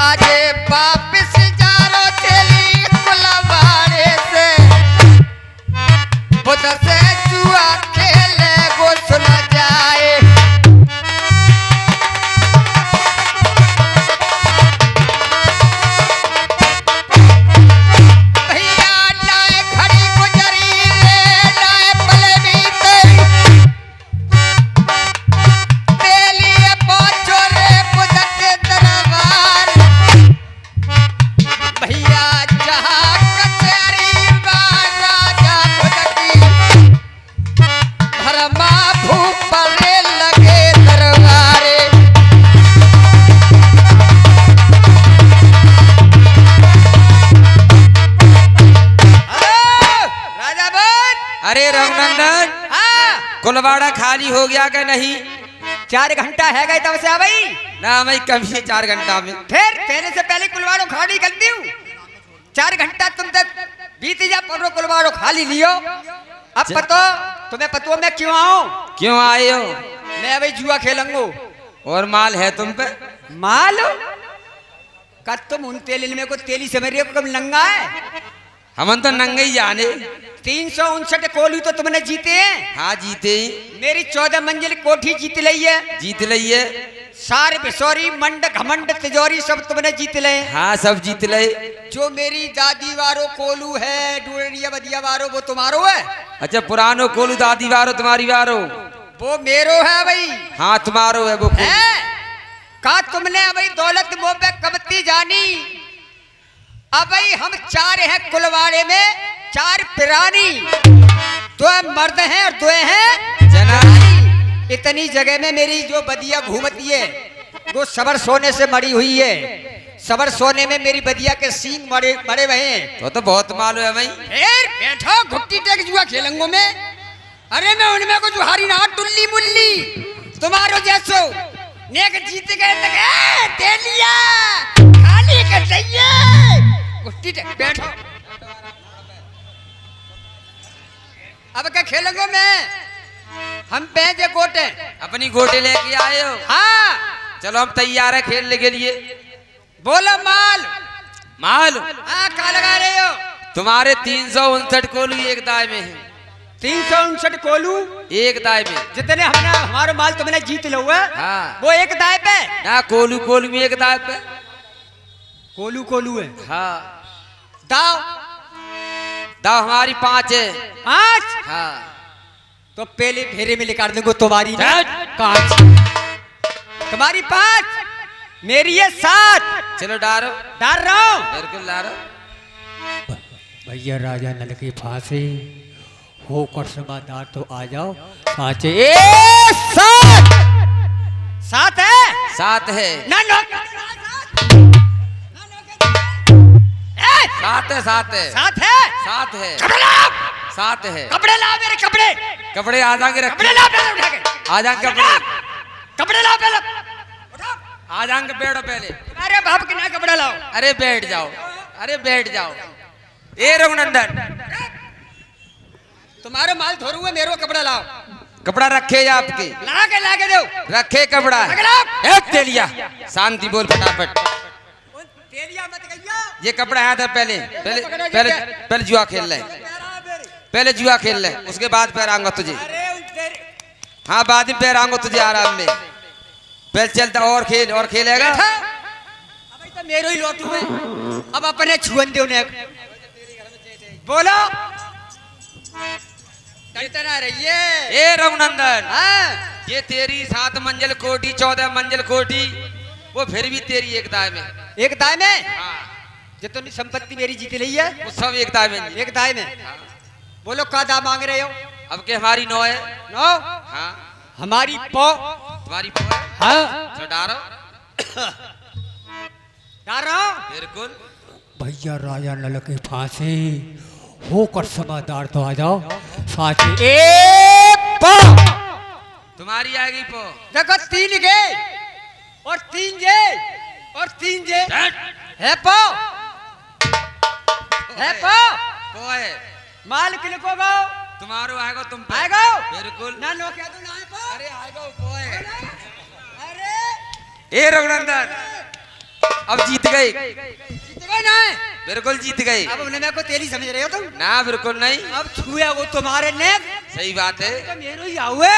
आजे वापिस जारो तेली कुलवाड़े से बुध से जुआ खेले गो सुना जाए। अरे रघुनंदन, कुलवाड़ा खाली हो गया क्या? नहीं, 4 घंटा है गए तब से आ भाई ना मैं कम ही 4 घंटा में। फिर कहने से पहले कुलवाड़ो खाली कर दी 4 घंटा तुम तक बीत जा पर कुलवाड़ो खाली लियो। अब पतो तुम्हें पतो मैं क्यों आऊं? क्यों आए हो? मैं भाई जुआ खेलूंगा। और माल है तुम पे? माल का तुम उन तेल में को तेली समझ रहे हो कब नंगा है? हम तो नंगे ही जाने। 359 कोलू तो तुमने जीते हैं। हाँ जीते ही। मेरी 14 मंजिल कोठी जीत ली है। जीत ली है। सार बिसौरी मंड घमंड तिजोरी सब तुमने जीत ले। हाँ सब जीत ले। जो मेरी दादी वारो कोलू है डूरिया बदिया वारो वो तुम्हारो है। अच्छा पुरानो कोलू दादी वारो तुम्हारी वारो? वो मेरो है भाई। हाँ तुम्हारो है वो है? का तुमने भाई दौलत मुँह पे कबती जानी। अब भाई हम 4 हैं कुलवाड़े में, 4 पिरानी, 2 मर्द हैं और 2 हैं जनानी। इतनी जगह में मेरी जो बदिया घूमती है वो सबर सोने से मरी हुई है। सबर सोने में मेरी बदिया के सींग मरे हुए हैं। तो बहुत मालूम है भाई। फिर बैठो घुट्टी टेक जुआ खेलेंगे में। अरे मैं उनमें को जुहारी ना टुल्ली मुल्ली तुम्हारो जैसो नेक जीत गए तक तेलिया खाली कर चाहिए। घुट्टी टेक बैठो। अब क्या खेलेंगे मैं? हम पैजे गोटे अपनी गोटे लेके आए हो? हाँ चलो हम तैयार है खेलने के लिए। बोलो माल। माल हाँ कहाँ लगा रहे हो? तुम्हारे 359 कोलू एक दाए में है। 359 कोलू एक दाए में। जितने हमने हमारा माल तुमने जीत लो है। हाँ वो एक दाए पे ना कोलू कोलू में एक दाए पे। कोलू कोलू है। हाँ दाव दाव हमारी 5 है। 5? हाँ तो पहले फेरे में निकाल देंगे तुम्हारी चल। 5 तुम्हारी 5 मेरी है 7। चलो डारो। डाल रहा हूँ। बिल्कुल डारो। भैया राजा नल की फांसी होकर समादार तो आ जाओ। 5 7 है। 7 है। ना नो 7 है। 7 है। 7 है। 7 है। कपड़े लाओ। 7 है। कपड़े लाओ मेरे कपड़े। कपड़े आ जाएंगे। कपड़े लाओ पहले उठा के। आ जाएंगे कपड़े। कपड़े लाओ पहले। आ जाएंगे बैठो पहले। अरे बाप के ना कपड़ा लाओ। अरे बैठ जाओ। अरे बैठ जाओ। ए रघुनंदन तुम्हारे माल धोरू है मेरो कपड़ा लाओ। कपड़ा रखे जा आपके। ला के दो। रखे कपड़ा। तेलिया शांति बोल फटाफट। तेलिया मत कहियो। ये कपड़ा आया था पहले पहले पहले पहले जुआ खेल ले। पहले जुआ खेल ले उसके बाद पैराऊंगा तुझे। हाँ बाद में पैराऊंगा तुझे आराम में। पहले चलता और खेल और खेलेगा। अब तो मेरो ही लोटू है। अब अपने छुअन दो ने बोलो डरता रहिए। ए रघुनंदन हाँ ये तेरी 7 मंजिल कोठी 14 मंजिल कोठी वो फिर भी तेरी एक दाए में। एक दाए में हाँ जितनी संपत्ति मेरी जीत रही है वो सब एक दाए में। एक दाए में। बोलो का दाम मांग रहे हो? अब के हमारी 9 है। 9 हाँ हमारी पौ। तुम्हारी 4 है। हाँ तो डारो। डाल रहा हूं। बिल्कुल। भैया राजा नल की फांसी होकर समादार तो आ जाओ। 5 एक पौ। तुम्हारी आएगी पो। देखो 3 गए और 3 जे और 3 जे है पौ। है पौ। पो है। माल किनको गो तुम्हारो आएगा तुम पे। आएगा। बिल्कुल। ना नो क्या तो ना है पौ। अरे आएगा पो है। अरे ए रघुनंदन अब जीत गए, जीत गए ना? बिल्कुल जीत गए। अब उन्हें मेरे को तेली समझ रहे हो तुम? ना बिल्कुल नहीं, अब छुए वो तुम्हारे ने, सही बात है। तो मेरो ही आउए।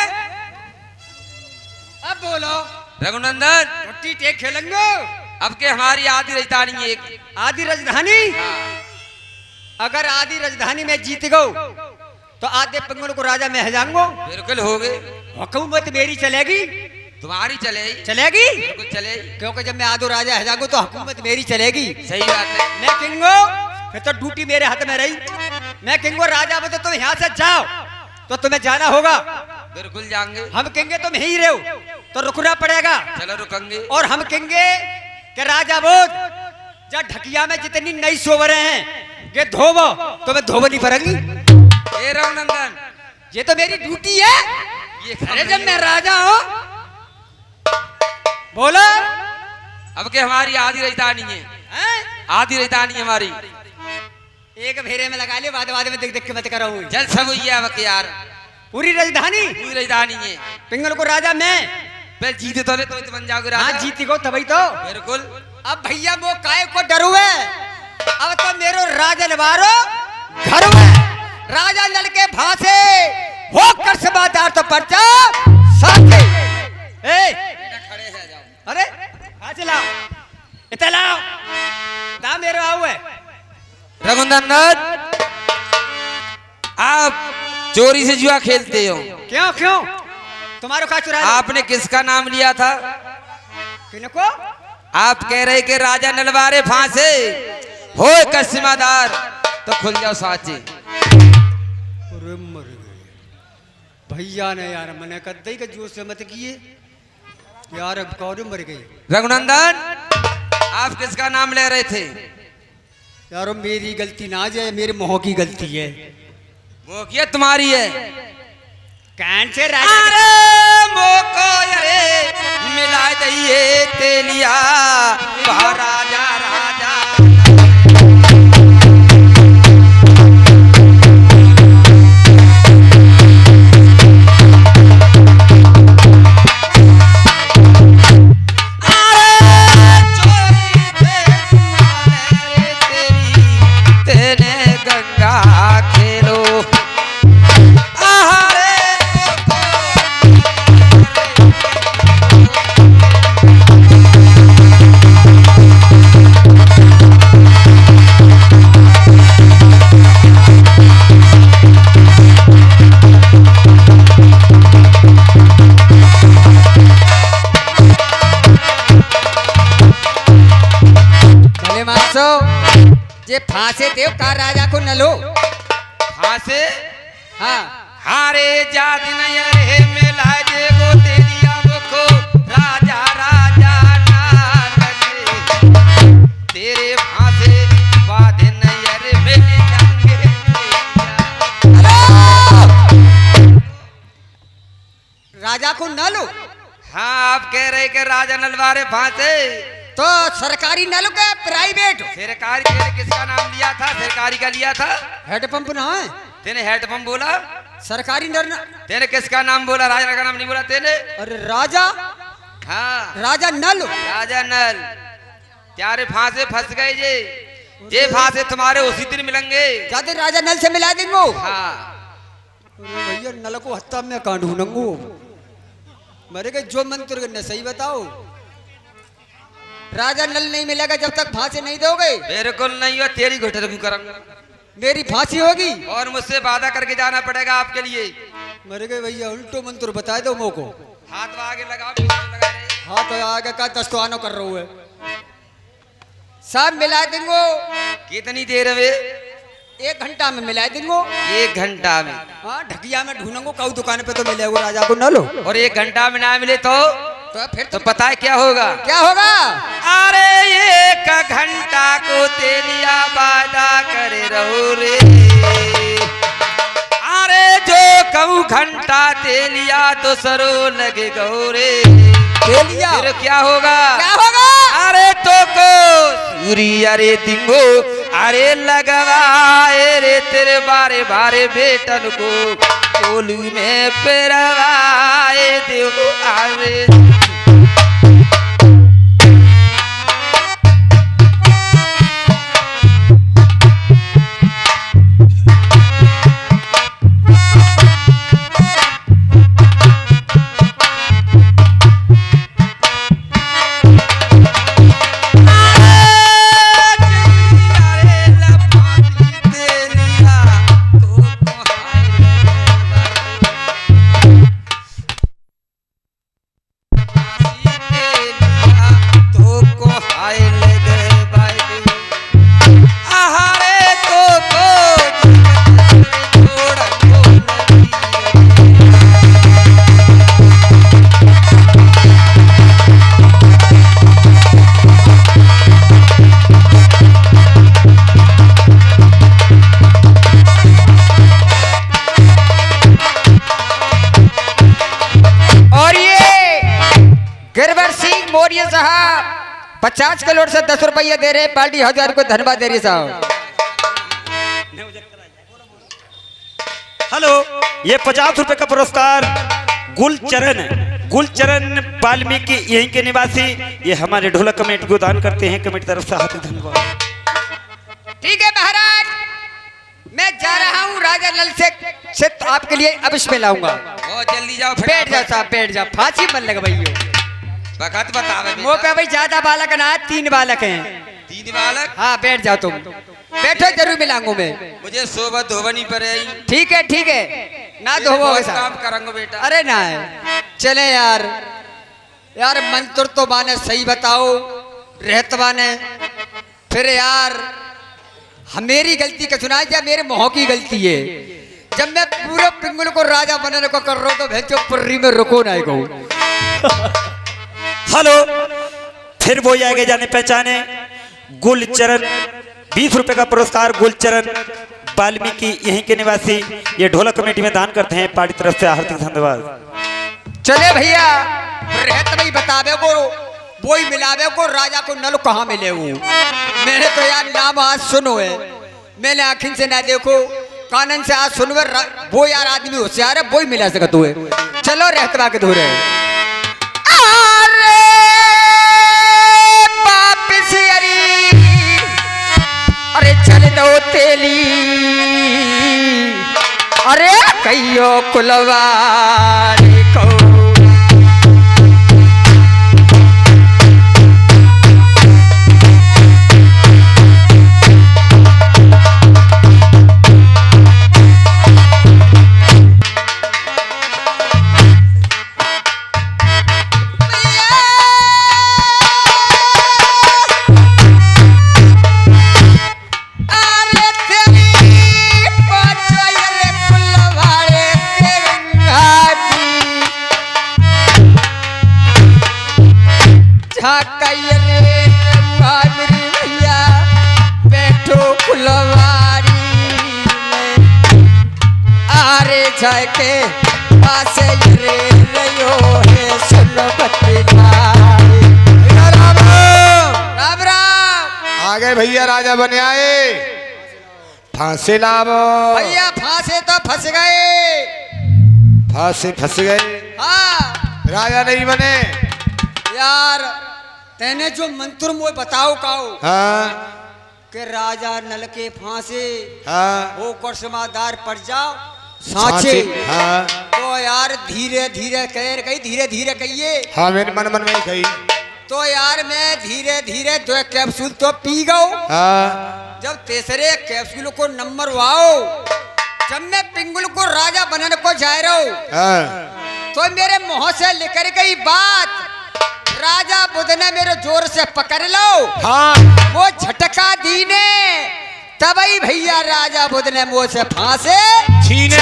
अब बोलो रघुनंदन, रोटी टेक खेलेंगे। अब के हमारी आधी राजधानी एक आधी राजधानी, हाँ, अगर आधी राजधानी में जीत गो तो आधे पंगुल को राजा में जाऊंगो। बिल्कुल हो गए। हुकूमत मेरी चलेगी, तुम्हारी चलेगी, चलेगी, बिल्कुल चलेगी, क्योंकि जब मैं आधो राजा है जाऊंगो तो हुकूमत मेरी चलेगी। सही बात है। मैं किंगो, फिर तो ड्यूटी मेरे हाथ में रही। मैं किंगो राजा बतो, तुम यहाँ से जाओ तो तुम्हें जाना होगा। बिल्कुल जाएंगे। हम कहेंगे तुम यहीं रहो तो रुकना पड़ेगा। चलो रुकेंगे। और हम कहेंगे कि राजा बोध जब ढकिया में जितनी नई सोवरें हैं ये धोबो, तो मैं धोबो नहीं पड़ेगी। ए रघुनंदन, ये तो मेरी ड्यूटी है। ये अरे जब मैं राजा हूँ, बोलो। अब के हमारी आधी राजधानी है, हैं? आधी राजधानी हमारी। एक भेरे में लगा लियो, बाद बाद में देख देख के मत करो। जल सब हुई है अब के यार, पूरी राजधानी, पूरी राजधानी है। पिंगल को राजा मैं। पहले जीते तो ले तो बन जाओगे राजा। हाँ जीती को तभी तो। बिल्कुल। अब भैया वो काय को डरुए, अब तो मेरो राजा नवारो घर में राजा नल के भासे हो कर समादार तो पर्चा साथे। खड़े हैं, जाओ। अरे हाँ चलाओ, इतना लाओ ना मेरो आओ है। रघुनंदन, आप चोरी से जुआ खेलते हो, क्यों क्यों तुम्हारो का चुरा? आपने किसका नाम लिया था? किनको? आप कह रहे कि राजा नलवारे फांसे हो कस्मादार तो खुल जाओ साचे। अरे मर गए भैया ने यार, मैंने कर दी कि जोश से मत किए यार, अब कौन मर गई। रघुनंदन, आप किसका नाम ले रहे थे? यारो मेरी गलती ना जाए, मेरे मोह की गलती है। वो किया तुम्हारी है। कैन से राजा? अरे मोको अरे मिला दइए तेलिया राजा राजा। जे फांसे देव का राजा को न लो। फांसे? हाँ हारे जात नहीं अरे मिला देगो तेलिया मुखो राजा राजा नानक तेरे फांसे बाद नहीं अरे मिल जाएंगे। राजा को न लो? हाँ, आप कह रहे कि राजा नलवारे फांसे तो सरकारी न लो क्या प्राइवेट? सरकारी तेरे किसका नाम लिया था? सरकारी का लिया था? हेडपंप ना है? तेने हेडपंप बोला? सरकारी नर न... तेने किसका नाम बोला? राजा का नाम नहीं बोला तेने? अरे राजा, हाँ राजा नल, राजा नल। त्यारे फांसे फंस गए जे फांसे तुम्हारे उसी दिन मिलेंगे। जाते राजा नल से मिला देंगे। हाँ अरे भैया नल को हत्ता में कहाँ ढूंढूंगू? मरे गए जो मंत्र ने सही बताओ। राजा नल नहीं मिलेगा जब तक फांसी नहीं दोगे। बिल्कुल नहीं हो, तेरी घुटन क्यों करूंगा? मेरी फांसी होगी और मुझसे वादा करके जाना पड़ेगा आपके लिए। मर गए भैया, उल्टो मंत्र बता दो मोको। हाथ आगे लगाओ, पीछे लगा रहे। हाँ तो आगे का दस्तवानो कर रहा है, सब मिला देंगे। कितनी देर में? 1 घंटा में मिला देंगे। 1 घंटा में? हाँ ढकिया में ढूंढूंगा, कऊ दुकान पे तो मिलेगा राजा को न लो। और 1 घंटा में ना मिले तो फिर तो पता है क्या होगा? क्या होगा? अरे 1 घंटा को तेलिया वादा करे रहो रे। अरे जो कहूँ घंटा तेलिया तो सरो लगे गो रे। तेलिया फिर क्या होगा? क्या होगा? अरे तो को सूरी अरे दिंगो अरे लगवाए रे तेरे बारे बारे बेटन को कोलू में पेरवाए देव। अरे 50 करोड़ से 10 रुपया दे रहे, पार्टी 1000 को धन्यवाद दे रही साहब। हेलो, ये 50 रुपए का पुरस्कार गुलचरण वाल्मीकि यहीं के निवासी, ये हमारे ढोलक कमेटी को दान करते हैं। कमेटी तरफ से हार्दिक धन्यवाद। ठीक है महाराज, मैं जा रहा हूँ राजा लल से आपके लिए अवश्य में लाऊंगा। बहुत जल्दी जाओ, बैठ जाओ साहब, बैठ जाओ, फांसी मन लग भाई। वक्त बतावे मुँह पे भाई ज्यादा बालक ना, 3 बालक हैं। 3 बालक। हाँ बैठ जाओ तुम, बैठो, जरूर मिलाऊंगा मैं। मुझे सोबत धोबनी पड़े। ठीक है ठीक है, ना धोबो काम करूंगा बेटा। अरे ना चले यार, यार मंत्र तो माने सही बताओ, रहत माने फिर यार मेरी गलती का सुना या मेरे मोह की गलती है। जब मैं पूरे पिंगल को राजा बनने को कर रहा हूँ तो भेजो पुर्री में रुको ना को। हेलो, फिर वो आगे जाने पहचाने गुलचरण, 20 रुपए का पुरस्कार गुलचरण वाल्मीकि यहीं के निवासी, ये ढोलक कमेटी में दान करते हैं। पार्टी तरफ से हार्दिक धन्यवाद। चले भैया, रहत भाई बतावे को वो ही मिलावे को राजा को नल कहाँ मिले हूँ। मैंने तो यार नाम आज सुनो है, मैंने आखिर से ना देखो, कानन से आज सुनो है, वो यार आदमी होशियार है, वो ही मिला सकता है। चलो रहतवा के धोरे वापिस अरे चल दो तेली, अरे कहियो कुलवारी को के पास रे रयो है सुनो राम राम राम। आ गए भैया, राजा बने आए, फांसी लावो भैया। फांसे तो फंस गए, फांसी फंस गए। हाँ राजा नहीं बने यार, तेने जो मंत्र मुझे बताओ काओ। हाँ कि राजा नल के फांसे हाँ वो कर समादार पड़ जाओ साचे। हाँ तो यार धीरे धीरे कह गई, धीरे धीरे कहिए। हाँ मेरे मन मन में ही कही। तो यार मैं धीरे धीरे 2 कैप्सूल तो पी गओ। हाँ जब तीसरे कैप्सूल को नंबर वाओ, जब मैं पिंगुल को राजा बनने को जा रहा हूँ, हाँ तो मेरे मुंह से निकल गई बात, राजा बुध ने मेरे जोर से पकड़ लो। हाँ वो झटका दीने, तभी भैया राजा बुध ने मुंह से फांसे छीने।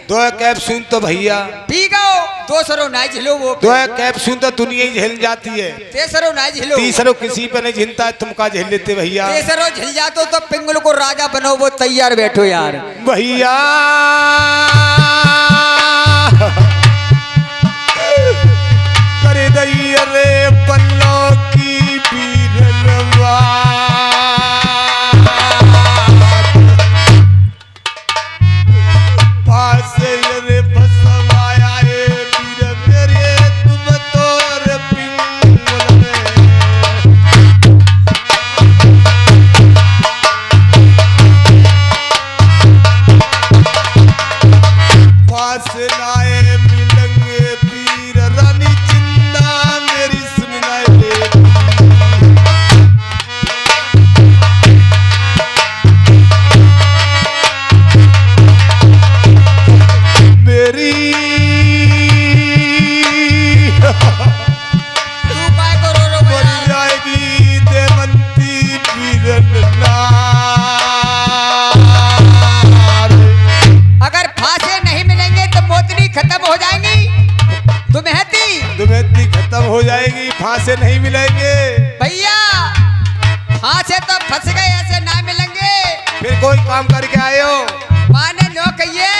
2 कैप्सूल तो भैया पी गओ, 2 ना झिलो वो 2 कैप्सूल तो दुनिया ही झेल जाती है, 3 ना झिलो, 3 किसी पे नहीं झिलता है, तुमका झेल लेते भैया। 3 झिल जातो तो पिंगल को राजा बनो, वो तैयार बैठो यार भैया। करे दैया रे पल्लो की बीरलवा, रे बसवाया है बीर मेरे, तुम तो रे पिंगल में। पास लाए मिलेंगे बीर रानी जिंदा मेरी सुनना ले। मेरी तू काय को रो मर जाएगी देवंती बीरन नार। अगर फांसे नहीं मिलेंगे तो मोतनी खत्म हो जाएंगी। तुम्हें खत्म हो जाएगी, फांसे नहीं मिलेंगे भैया। फांसे तो फंस गए, ऐसे ना मिलेंगे। फिर कोई काम करके आए हो। माने लो कहिए,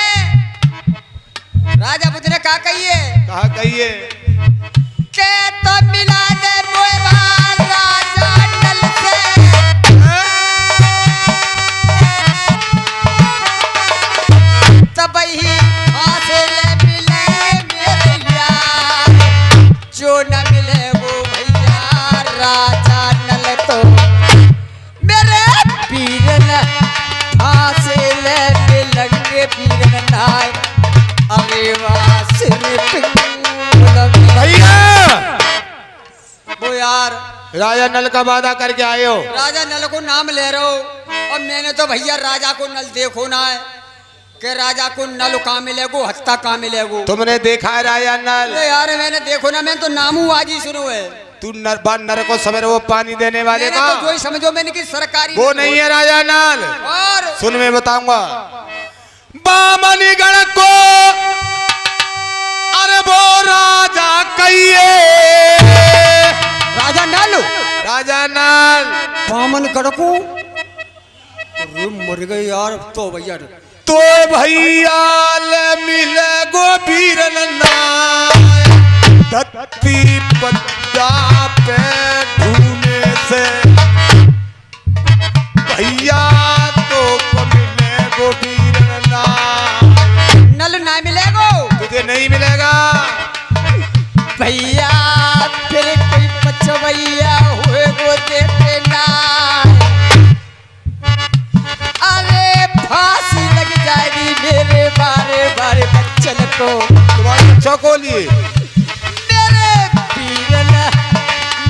राजा बुद्ध ने कहा कहिए, कहा कहिए के तो मिला दे मोए वाला राजा नल का वादा करके आए हो। राजा नल को नाम ले रहे हो, और मैंने तो भैया राजा को नल देखो ना है कि राजा को नल कहाँ मिलेगो, हत्ता कहाँ मिलेगो। तुमने देखा है राजा नल? अरे यार मैंने देखो ना, मैंने तो नामू आज ही सुनो है। तू नर को सवेरे वो पानी देने वाले मैंने का तो जो ही समझो मैंने कि सरकारी वो नहीं है राजा नल। और सुन मैं बताऊंगा। बामनी गण को अरे वो राजा कहिए, राजा नल, राजा नल बामन गड़को। अरे मर गए यार तो भैया। तो भैया मिले गो वीर धरती पद्दा पे ढूंढने से भैया तो मिले गो वीर नल ना मिलेगो, तुझे नहीं मिलेगा भैया फिर कोई बचवैया हुए गो देते ना। अरे फांसी लग जाएगी मेरे बारे बारे बच्चन को, तुम्हारे बच्चों को लिए। मेरे पीरन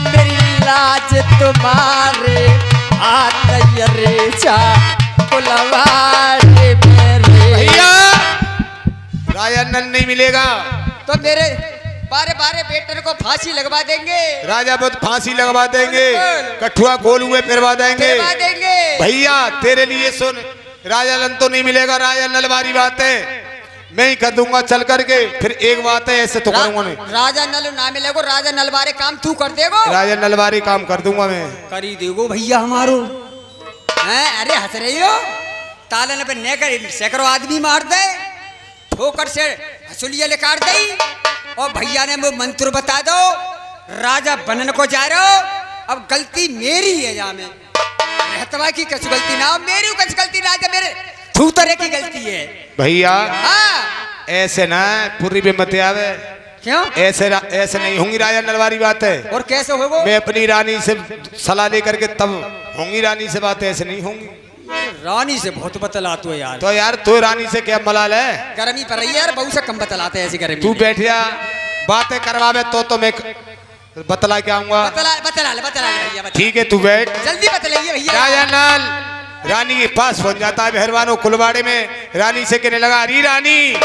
मेरी लाज तुम्हारे हाथ रे चा कुलवाड़े मेरे। भैया राजा नल नहीं मिलेगा तो मेरे बारे बारे बेटर को फांसी लगवा देंगे, राजा बहुत फांसी लगवा देंगे, कठुआ गोल हुए फिरवा देंगे। लगवा देंगे। भैया तेरे लिए सुन, राजा नल तो नहीं मिलेगा, राजा नल वाली बात है मैं ही कर दूंगा चल करके। फिर एक बात है ऐसे तो करूंगा नहीं। राजा नल ना मिलेगो, राजा नल बारे काम तू कर देगो। राजा नल वाली काम कर दूंगा मैं। करी देगो भैया हमारो हैं। अरे हंस रही हो, तालन पे नेकर सैकड़ों आदमी मार दे, ठोकर से हसुलिया लेकर दे, और भैया ने वो मंत्र बता दो, राजा बनन को जा रहे हो। अब गलती मेरी है, यहाँ में रहतवा की कछ गलती ना हो, मेरी कछ गलती ना, जब मेरे थूतरे की गलती है। भैया हाँ ऐसे ना पूरी भी मत आवे, क्यों ऐसे ऐसे नहीं होंगी राजा नल वाली बात है। और कैसे होगो? मैं अपनी रानी से सलाह लेकर के तब होंगी रानी से बातें, ऐसे नहीं होंगी। रानी से बहुत बतलाते हो यार। तो यार तू रानी से क्या मलाल है? गर्मी पड़ रही है यार, बहु से कम बतलाते हैं ऐसी गर्मी। तू बैठ जा, बातें करवावे तो मैं बतला के आऊंगा। बतला बतला ले भैया, बतला। ठीक है तू बैठ। जल्दी बतलाइए भैया। राजा नल रानी के पास पहुंच जाता है मेहरबानों कुलवाड़े में। रानी से कहने लगा, अरे रानी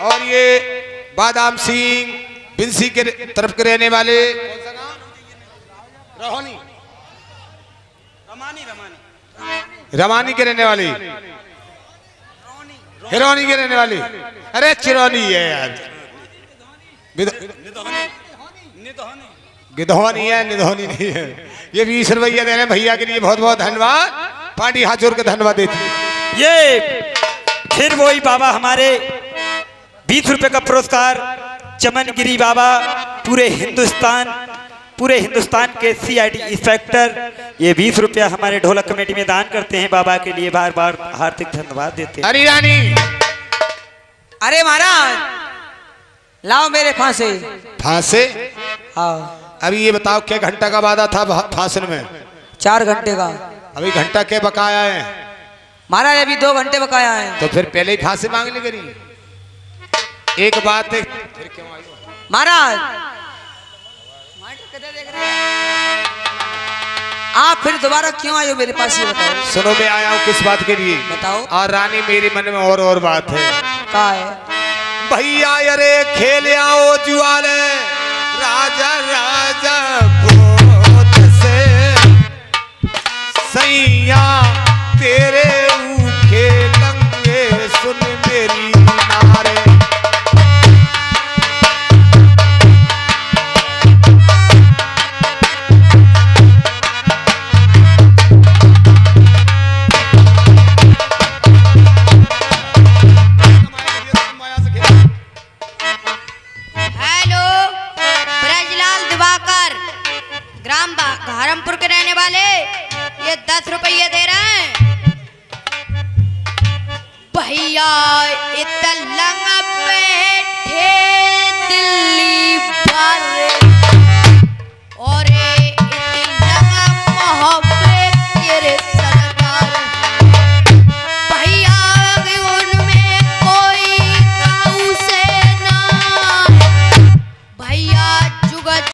और ये बादाम सिंह बिंसी के तरफ के रहने वाले रमानी के रहने वाली, हिरोनी के रहने वाली, अरे चिरौनी है यार, गिधौनी है, निधौनी नहीं है। ये 20 रुपया दे रहे हैं भैया के लिए, बहुत बहुत धन्यवाद। पार्टी हाथ जोड़ के धन्यवाद देती है। ये फिर वही बाबा हमारे 20 रुपए का पुरस्कार चमनगिरी बाबा, पूरे हिंदुस्तान के CID इंस्पेक्टर, ये 20 रुपया हमारे ढोलक कमेटी में दान करते हैं। बाबा के लिए बार बार हार्दिक धन्यवाद देते हैं। अरे रानी अरे महाराज लाओ मेरे फांसे। फांसे? हाँ अभी ये बताओ क्या घंटा का वादा था फांसन में? 4 घंटे का। अभी घंटा क्या बकाया है? महाराज अभी 2 घंटे बकाया है। तो फिर पहले ही फांसी मांगने करी। एक बात है, फिर क्यों आई? महाराज आप फिर दोबारा क्यों आए हो मेरे पास, ये बताओ। सुनो मैं आया हूँ किस बात के लिए बताओ। और रानी मेरे मन में और बात है। कहा है? भैया अरे खेल आओ जुआले राजा राजा गोद से सैया तेरे खेलेंगे सुन मेरी नारे। हेलो, ब्रजलाल दिवाकर, ग्राम घारमपुर के रहने वाले, ये 10 रुपये दे रहे हैं। भैया इतना लंगा